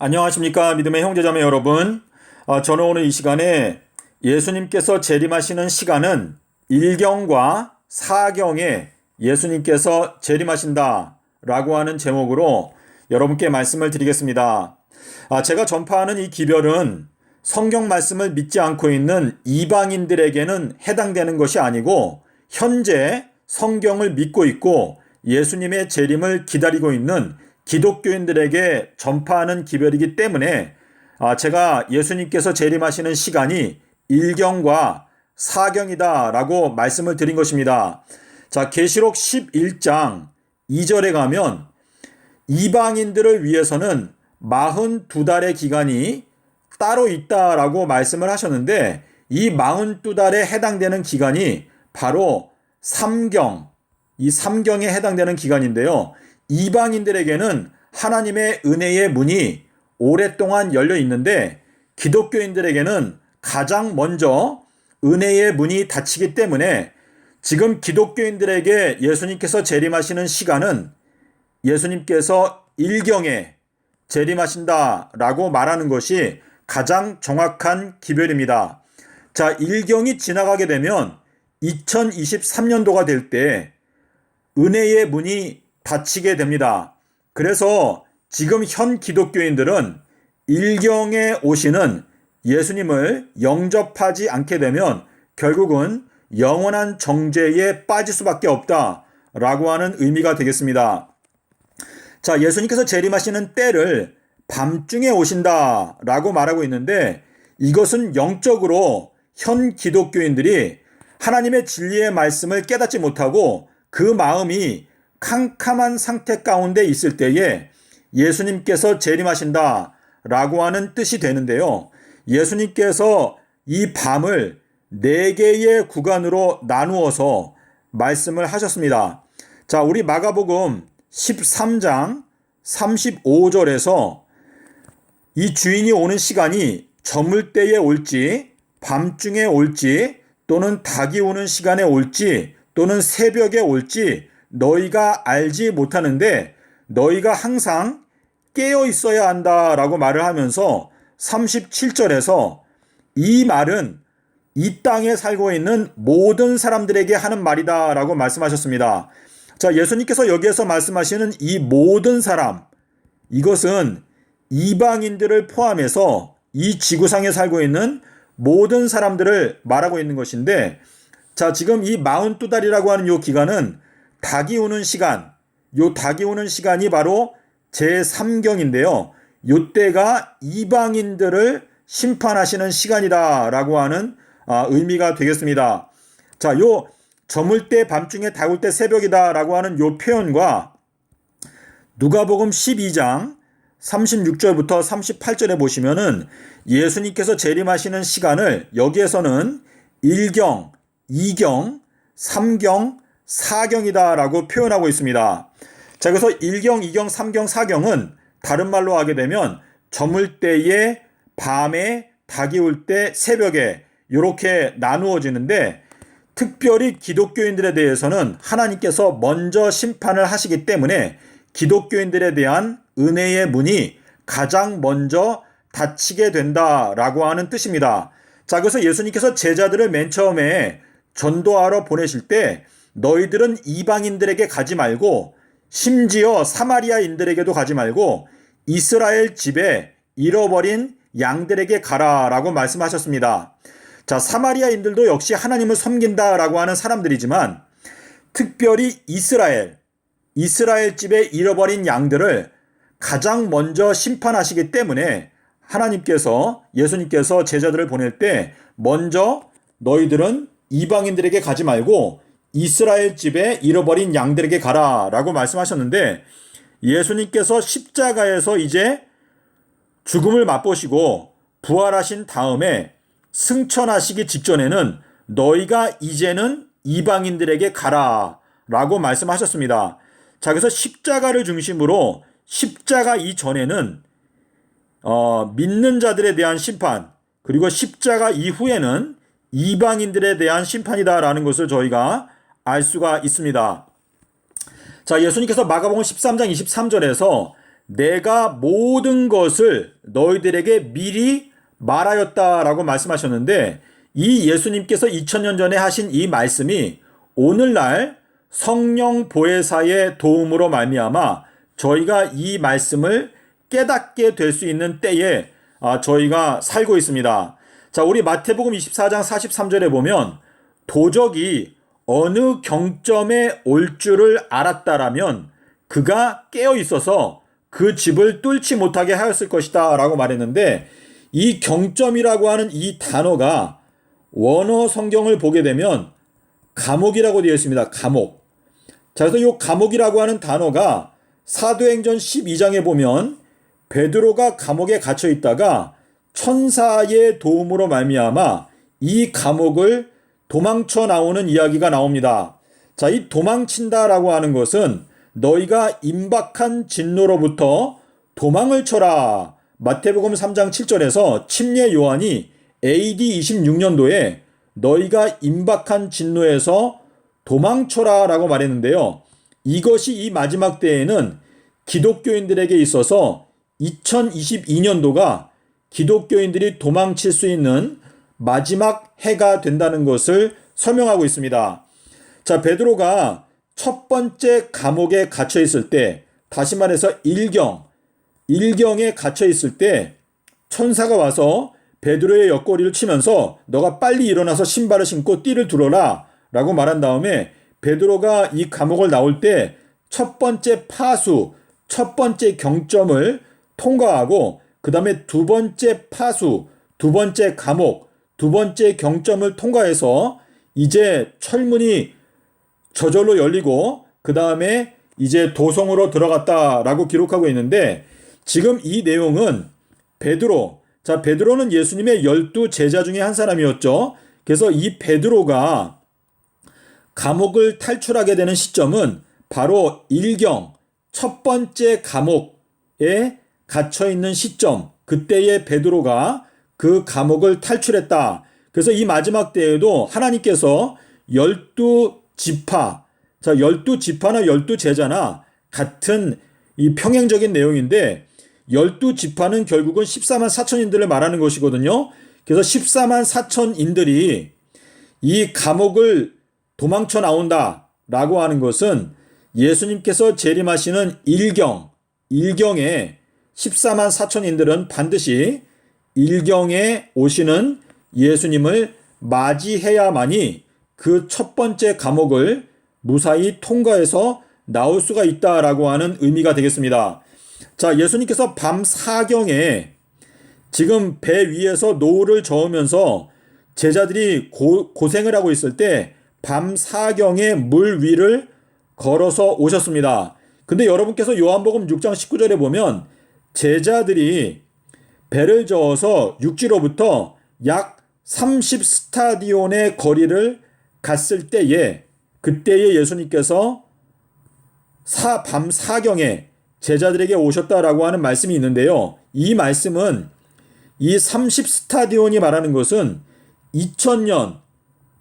안녕하십니까 믿음의 형제자매 여러분. 저는 오늘 이 시간에 예수님께서 재림하시는 시간은 1경과 4경에 예수님께서 재림하신다 라고 하는 제목으로 여러분께 말씀을 드리겠습니다. 제가 전파하는 이 기별은 성경 말씀을 믿지 않고 있는 이방인들에게는 해당되는 것이 아니고 현재 성경을 믿고 있고 예수님의 재림을 기다리고 있는 기독교인들에게 전파하는 기별이기 때문에 제가 예수님께서 재림하시는 시간이 1경과 4경이다 라고 말씀을 드린 것입니다. 자, 계시록 11장 2절에 가면 이방인들을 위해서는 42달의 기간이 따로 있다라고 말씀을 하셨는데 이 42달에 해당되는 기간이 바로 3경, 이 3경에 해당되는 기간인데요. 이방인들에게는 하나님의 은혜의 문이 오랫동안 열려 있는데 기독교인들에게는 가장 먼저 은혜의 문이 닫히기 때문에 지금 기독교인들에게 예수님께서 재림하시는 시간은 예수님께서 1경에 재림하신다라고 말하는 것이 가장 정확한 기별입니다. 자, 1경이 지나가게 되면 2023년도가 될 때 은혜의 문이 닫히게 됩니다. 그래서 지금 현 기독교인들은 1경에 오시는 예수님을 영접하지 않게 되면 결국은 영원한 정죄에 빠질 수밖에 없다라고 하는 의미가 되겠습니다. 자, 예수님께서 재림하시는 때를 밤중에 오신다라고 말하고 있는데 이것은 영적으로 현 기독교인들이 하나님의 진리의 말씀을 깨닫지 못하고 그 마음이 캄캄한 상태 가운데 있을 때에 예수님께서 재림하신다 라고 하는 뜻이 되는데요. 예수님께서 이 밤을 4개의 구간으로 나누어서 말씀을 하셨습니다. 자, 우리 마가복음 13장 35절에서 이 주인이 오는 시간이 저물 때에 올지 밤중에 올지 또는 닭이 우는 시간에 올지 또는 새벽에 올지 너희가 알지 못하는데 너희가 항상 깨어 있어야 한다라고 말을 하면서 37절에서 이 말은 이 땅에 살고 있는 모든 사람들에게 하는 말이다라고 말씀하셨습니다. 자, 예수님께서 여기에서 말씀하시는 이 모든 사람, 이것은 이방인들을 포함해서 이 지구상에 살고 있는 모든 사람들을 말하고 있는 것인데, 자, 지금 이 42달이라고 하는 이 기간은 닭이 우는 시간, 요 닭이 우는 시간이 바로 제3경인데요. 요때가 이방인들을 심판하시는 시간이다라고 하는 의미가 되겠습니다. 자, 요 저물 때 밤중에 닭 울 때 새벽이다라고 하는 요 표현과 누가복음 12장 36절부터 38절에 보시면은 예수님께서 재림하시는 시간을 여기에서는 1경, 2경, 3경, 4경이다라고 표현하고 있습니다. 자, 그래서 1경, 2경, 3경, 4경은 다른 말로 하게 되면 저물 때에 밤에 닭이 울 때 새벽에 이렇게 나누어지는데 특별히 기독교인들에 대해서는 하나님께서 먼저 심판을 하시기 때문에 기독교인들에 대한 은혜의 문이 가장 먼저 닫히게 된다라고 하는 뜻입니다. 자, 그래서 예수님께서 제자들을 맨 처음에 전도하러 보내실 때 너희들은 이방인들에게 가지 말고 심지어 사마리아인들에게도 가지 말고 이스라엘 집에 잃어버린 양들에게 가라라고 말씀하셨습니다. 자, 사마리아인들도 역시 하나님을 섬긴다라고 하는 사람들이지만 특별히 이스라엘 집에 잃어버린 양들을 가장 먼저 심판하시기 때문에 하나님께서 예수님께서 제자들을 보낼 때 먼저 너희들은 이방인들에게 가지 말고 이스라엘 집에 잃어버린 양들에게 가라라고 말씀하셨는데 예수님께서 십자가에서 이제 죽음을 맛보시고 부활하신 다음에 승천하시기 직전에는 너희가 이제는 이방인들에게 가라라고 말씀하셨습니다. 자, 그래서 십자가를 중심으로 십자가 이전에는 믿는 자들에 대한 심판, 그리고 십자가 이후에는 이방인들에 대한 심판이다라는 것을 저희가 알 수가 있습니다. 자, 예수님께서 마가복음 13장 23절에서 내가 모든 것을 너희들에게 미리 말하였다라고 말씀하셨는데, 이 예수님께서 2000년 전에 하신 이 말씀이 오늘날 성령 보혜사의 도움으로 말미암아 저희가 이 말씀을 깨닫게 될 수 있는 때에 저희가 살고 있습니다. 자, 우리 마태복음 24장 43절에 보면 도적이 어느 경점에 올 줄을 알았다라면 그가 깨어 있어서 그 집을 뚫지 못하게 하였을 것이다 라고 말했는데, 이 경점이라고 하는 이 단어가 원어 성경을 보게 되면 감옥이라고 되어 있습니다. 감옥. 자, 그래서 이 감옥이라고 하는 단어가 사도행전 12장에 보면 베드로가 감옥에 갇혀 있다가 천사의 도움으로 말미암아 이 감옥을 도망쳐 나오는 이야기가 나옵니다. 자, 이 도망친다라고 하는 것은 너희가 임박한 진노로부터 도망을 쳐라. 마태복음 3장 7절에서 침례 요한이 AD 26년도에 너희가 임박한 진노에서 도망쳐라 라고 말했는데요. 이것이 이 마지막 때에는 기독교인들에게 있어서 2022년도가 기독교인들이 도망칠 수 있는 마지막 해가 된다는 것을 설명하고 있습니다. 자, 베드로가 첫 번째 감옥에 갇혀 있을 때, 다시 말해서 일경에 갇혀 있을 때 천사가 와서 베드로의 옆구리를 치면서 너가 빨리 일어나서 신발을 신고 띠를 두르라 라고 말한 다음에 베드로가 이 감옥을 나올 때 첫 번째 파수, 첫 번째 경점을 통과하고 그 다음에 두 번째 파수, 두 번째 감옥, 두 번째 경점을 통과해서 이제 철문이 저절로 열리고 그 다음에 이제 도성으로 들어갔다라고 기록하고 있는데, 지금 이 내용은 베드로는 예수님의 12 제자 중에 한 사람이었죠. 그래서 이 베드로가 감옥을 탈출하게 되는 시점은 바로 일경 첫 번째 감옥에 갇혀 있는 시점, 그때의 베드로가 그 감옥을 탈출했다. 그래서 이 마지막 때에도 하나님께서 12지파, 자, 12지파나 12제자나 같은 이 평행적인 내용인데, 12지파는 결국은 14만 4천인들을 말하는 것이거든요. 그래서 14만 4천인들이 이 감옥을 도망쳐 나온다 라고 하는 것은 예수님께서 재림하시는 일경에 14만 4천인들은 반드시 일경에 오시는 예수님을 맞이해야만이 그 첫 번째 감옥을 무사히 통과해서 나올 수가 있다라고 하는 의미가 되겠습니다. 자, 예수님께서 밤 4경에 지금 배 위에서 노을을 저으면서 제자들이 고생을 하고 있을 때 밤 4경에 물 위를 걸어서 오셨습니다. 근데 여러분께서 요한복음 6장 19절에 보면 제자들이 배를 저어서 육지로부터 약 30스타디온의 거리를 갔을 때에, 그때에 예수님께서 밤 4경에 제자들에게 오셨다라고 하는 말씀이 있는데요. 이 말씀은 이 30스타디온이 말하는 것은 2000년,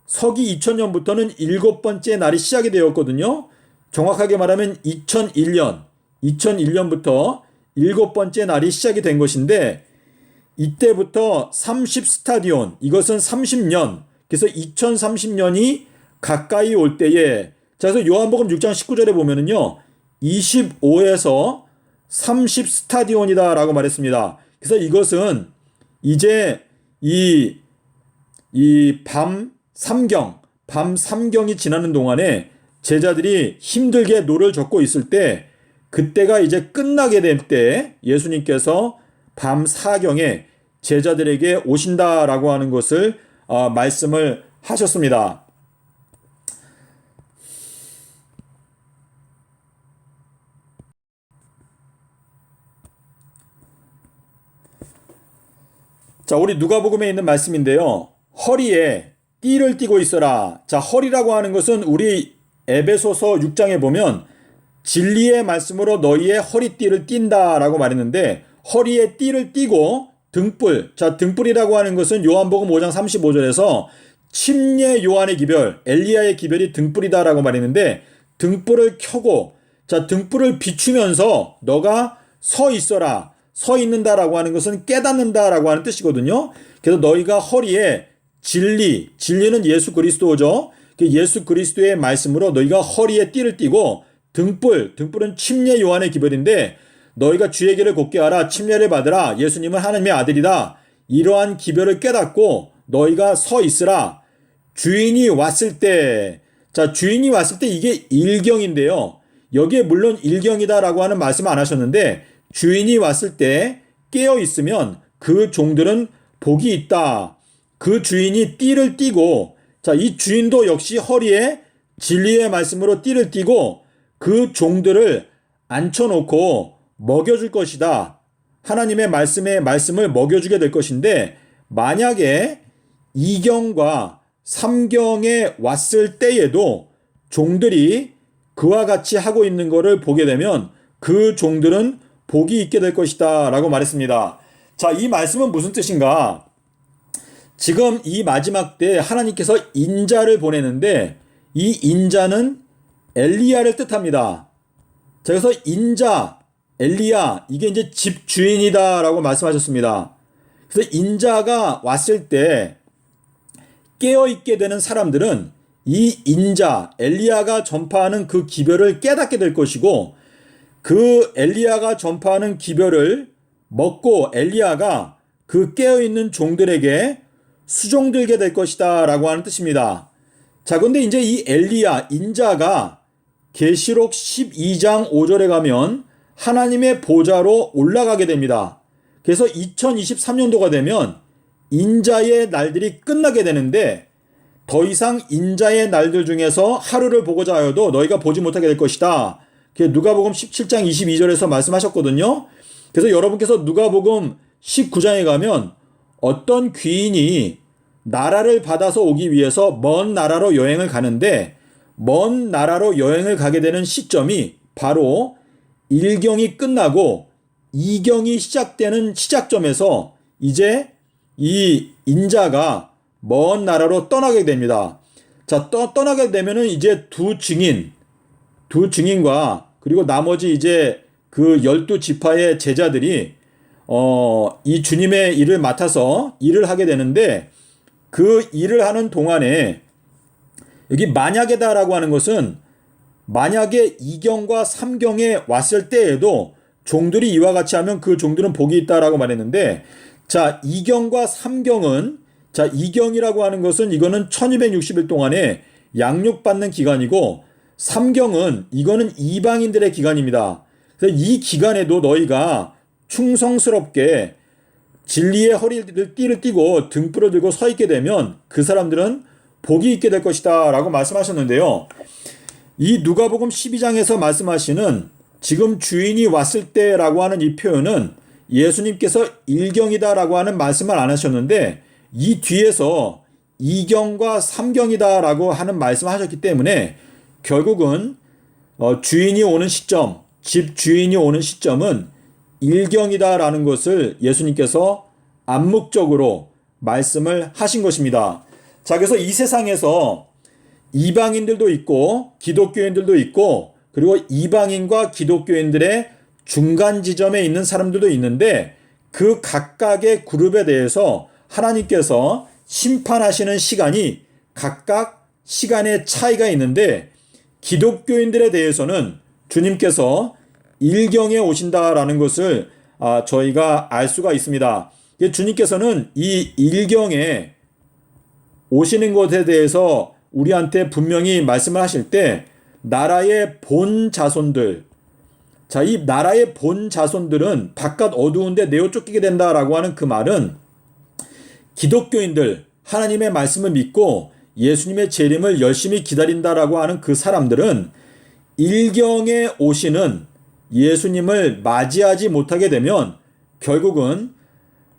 서기 2000년부터는 7번째 날이 시작이 되었거든요. 정확하게 말하면 2001년부터 7번째 날이 시작이 된 것인데, 이때부터 30스타디온, 이것은 30년, 그래서 2030년이 가까이 올 때에, 자, 그래서 요한복음 6장 19절에 보면은요, 25에서 30스타디온이다 라고 말했습니다. 그래서 이것은 이제 이 밤 3경이 지나는 동안에 제자들이 힘들게 노를 젓고 있을 때, 그때가 이제 끝나게 될 때 예수님께서 밤 4경에 제자들에게 오신다라고 하는 것을 말씀을 하셨습니다. 자, 우리 누가복음에 있는 말씀인데요. 허리에 띠를 띠고 있어라. 자, 허리라고 하는 것은 우리 에베소서 6장에 보면 진리의 말씀으로 너희의 허리띠를 띈다라고 말했는데, 허리에 띠를 띠고 등불. 자, 등불이라고 하는 것은 요한복음 5장 35절에서 침례 요한의 기별, 엘리야의 기별이 등불이다라고 말했는데, 등불을 켜고, 자, 등불을 비추면서 너가 서 있어라. 서 있는다라고 하는 것은 깨닫는다라고 하는 뜻이거든요. 그래서 너희가 허리에 진리는 예수 그리스도죠. 예수 그리스도의 말씀으로 너희가 허리에 띠를 띠고 등불은 침례 요한의 기별인데 너희가 주의 길을 곧게 하라. 침례를 받으라. 예수님은 하나님의 아들이다. 이러한 기별을 깨닫고 너희가 서 있으라. 주인이 왔을 때, 자, 주인이 왔을 때 이게 일경인데요. 여기에 물론 일경이다라고 하는 말씀 안 하셨는데 주인이 왔을 때 깨어 있으면 그 종들은 복이 있다. 그 주인이 띠를 띠고, 자, 이 주인도 역시 허리에 진리의 말씀으로 띠를 띠고 그 종들을 앉혀놓고 먹여줄 것이다. 하나님의 말씀을 먹여주게 될 것인데 만약에 2경과 3경에 왔을 때에도 종들이 그와 같이 하고 있는 것을 보게 되면 그 종들은 복이 있게 될 것이다 라고 말했습니다. 자, 이 말씀은 무슨 뜻인가? 지금 이 마지막 때 하나님께서 인자를 보내는데 이 인자는 엘리야를 뜻합니다. 자, 그래서 인자, 엘리야, 이게 이제 집주인이다 라고 말씀하셨습니다. 그래서 인자가 왔을 때 깨어있게 되는 사람들은 이 인자, 엘리야가 전파하는 그 기별을 깨닫게 될 것이고 그 엘리야가 전파하는 기별을 먹고 엘리야가 그 깨어있는 종들에게 수종들게 될 것이다 라고 하는 뜻입니다. 자, 근데 이제 이 엘리야, 인자가 계시록 12장 5절에 가면 하나님의 보좌로 올라가게 됩니다. 그래서 2023년도가 되면 인자의 날들이 끝나게 되는데 더 이상 인자의 날들 중에서 하루를 보고자 하여도 너희가 보지 못하게 될 것이다. 누가복음 17장 22절에서 말씀하셨거든요. 그래서 여러분께서 누가복음 19장에 가면 어떤 귀인이 나라를 받아서 오기 위해서 먼 나라로 여행을 가는데 먼 나라로 여행을 가게 되는 시점이 바로 1경이 끝나고 2경이 시작되는 시작점에서 이제 이 인자가 먼 나라로 떠나게 됩니다. 자, 떠나게 되면은 이제 두 증인과 그리고 나머지 이제 그 12지파의 제자들이 이 주님의 일을 맡아서 일을 하게 되는데 그 일을 하는 동안에 여기 만약에다라고 하는 것은 만약에 2경과 3경에 왔을 때에도 종들이 이와 같이 하면 그 종들은 복이 있다라고 말했는데 자, 2경과 3경은 자, 2경이라고 하는 것은 이거는 1260일 동안에 양육받는 기간이고 3경은 이거는 이방인들의 기간입니다. 그래서 이 기간에도 너희가 충성스럽게 진리의 허리를 띠를 띠고 등불을 들고 서 있게 되면 그 사람들은 복이 있게 될 것이다 라고 말씀하셨는데요. 이 누가복음 12장에서 말씀하시는 지금 주인이 왔을 때라고 하는 이 표현은 예수님께서 1경이다 라고 하는 말씀을 안 하셨는데 이 뒤에서 2경과 3경이다 라고 하는 말씀을 하셨기 때문에 결국은 주인이 오는 시점, 집 주인이 오는 시점은 1경이다 라는 것을 예수님께서 암묵적으로 말씀을 하신 것입니다. 자, 그래서 이 세상에서 이방인들도 있고 기독교인들도 있고 그리고 이방인과 기독교인들의 중간 지점에 있는 사람들도 있는데 그 각각의 그룹에 대해서 하나님께서 심판하시는 시간이 각각 시간의 차이가 있는데 기독교인들에 대해서는 주님께서 1경에 오신다라는 것을 저희가 알 수가 있습니다. 주님께서는 이 1경에 오시는 것에 대해서 우리한테 분명히 말씀을 하실 때 나라의 본 자손들, 자, 이 나라의 본 자손들은 바깥 어두운데 내어 쫓기게 된다라고 하는 그 말은 기독교인들, 하나님의 말씀을 믿고 예수님의 재림을 열심히 기다린다라고 하는 그 사람들은 1경에 오시는 예수님을 맞이하지 못하게 되면 결국은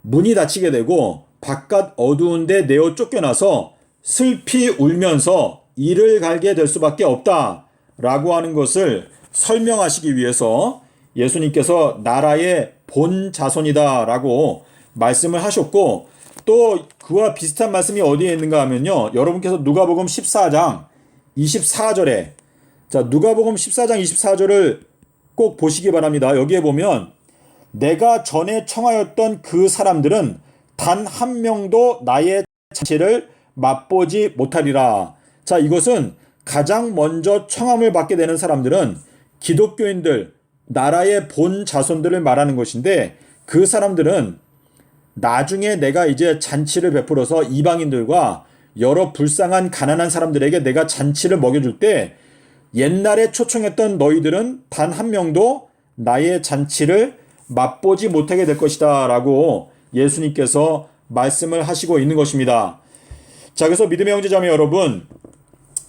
문이 닫히게 되고 바깥 어두운데 내어 쫓겨나서 슬피 울면서 이를 갈게 될 수밖에 없다라고 하는 것을 설명하시기 위해서 예수님께서 나라의 본 자손이다라고 말씀을 하셨고 또 그와 비슷한 말씀이 어디에 있는가 하면요. 여러분께서 누가복음 14장 24절에 자, 누가복음 14장 24절을 꼭 보시기 바랍니다. 여기에 보면 내가 전에 청하였던 그 사람들은 단 한 명도 나의 잔치를 맛보지 못하리라. 자, 이것은 가장 먼저 청함을 받게 되는 사람들은 기독교인들, 나라의 본 자손들을 말하는 것인데, 그 사람들은 나중에 내가 이제 잔치를 베풀어서 이방인들과 여러 불쌍한 가난한 사람들에게 내가 잔치를 먹여줄 때, 옛날에 초청했던 너희들은 단 한 명도 나의 잔치를 맛보지 못하게 될 것이다 라고 예수님께서 말씀을 하시고 있는 것입니다. 자, 그래서 믿음의 형제자매 여러분,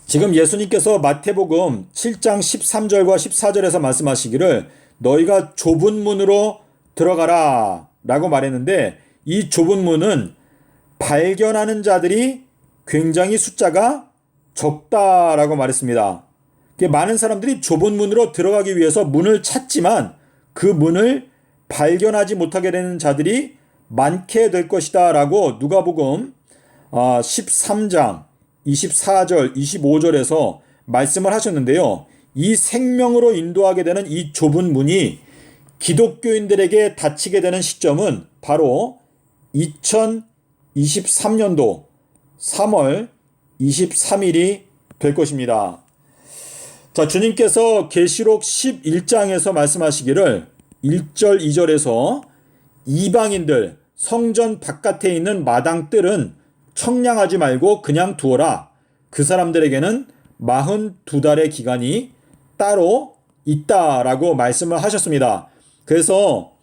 지금 예수님께서 마태복음 7장 13절과 14절에서 말씀하시기를 너희가 좁은 문으로 들어가라 라고 말했는데, 이 좁은 문은 발견하는 자들이 굉장히 숫자가 적다라고 말했습니다. 많은 사람들이 좁은 문으로 들어가기 위해서 문을 찾지만 그 문을 발견하지 못하게 되는 자들이 많게 될 것이다 라고 누가복음 13장 24절 25절에서 말씀을 하셨는데요. 이 생명으로 인도하게 되는 이 좁은 문이 기독교인들에게 닫히게 되는 시점은 바로 2023년도 3월 23일이 될 것입니다. 자, 주님께서 계시록 11장에서 말씀하시기를 1절 2절에서 이방인들 성전 바깥에 있는 마당 뜰은 청량하지 말고 그냥 두어라. 그 사람들에게는 42달의 기간이 따로 있다라고 말씀을 하셨습니다. 그래서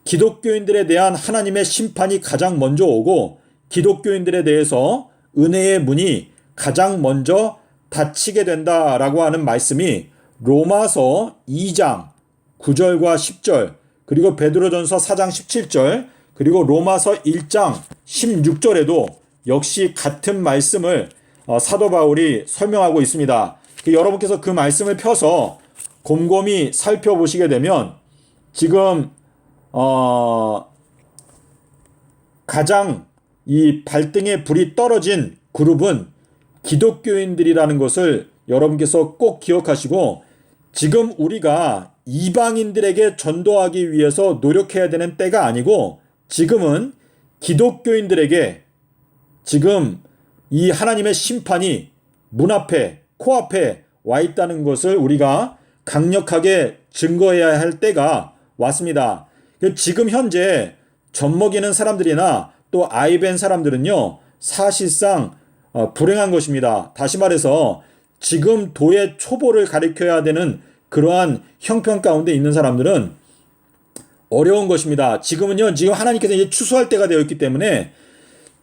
기독교인들에 대한 하나님의 심판이 가장 먼저 오고 기독교인들에 대해서 은혜의 문이 가장 먼저 닫히게 된다라고 하는 말씀이 로마서 2장 9절과 10절, 그리고 베드로전서 4장 17절, 그리고 로마서 1장 16절에도 역시 같은 말씀을 사도 바울이 설명하고 있습니다. 여러분께서 그 말씀을 펴서 곰곰이 살펴보시게 되면 지금 가장 이 발등에 불이 떨어진 그룹은 기독교인들이라는 것을 여러분께서 꼭 기억하시고, 지금 우리가 이방인들에게 전도하기 위해서 노력해야 되는 때가 아니고 지금은 기독교인들에게 지금 이 하나님의 심판이 문 앞에 코앞에 와 있다는 것을 우리가 강력하게 증거해야 할 때가 왔습니다. 지금 현재 젖먹이는 사람들이나 또 아이벤 사람들은요, 사실상 불행한 것입니다. 다시 말해서 지금 도의 초보를 가리켜야 되는 그러한 형편 가운데 있는 사람들은 어려운 것입니다. 지금은요, 지금 하나님께서 이제 추수할 때가 되어 있기 때문에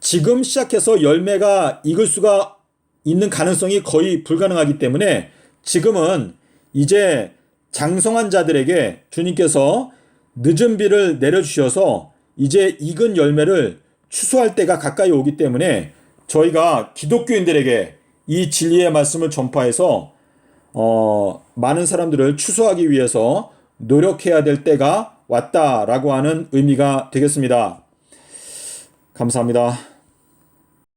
지금 시작해서 열매가 익을 수가 있는 가능성이 거의 불가능하기 때문에 지금은 이제 장성한 자들에게 주님께서 늦은 비를 내려주셔서 이제 익은 열매를 추수할 때가 가까이 오기 때문에 저희가 기독교인들에게 이 진리의 말씀을 전파해서 많은 사람들을 추수하기 위해서 노력해야 될 때가 왔다라고 하는 의미가 되겠습니다. 감사합니다.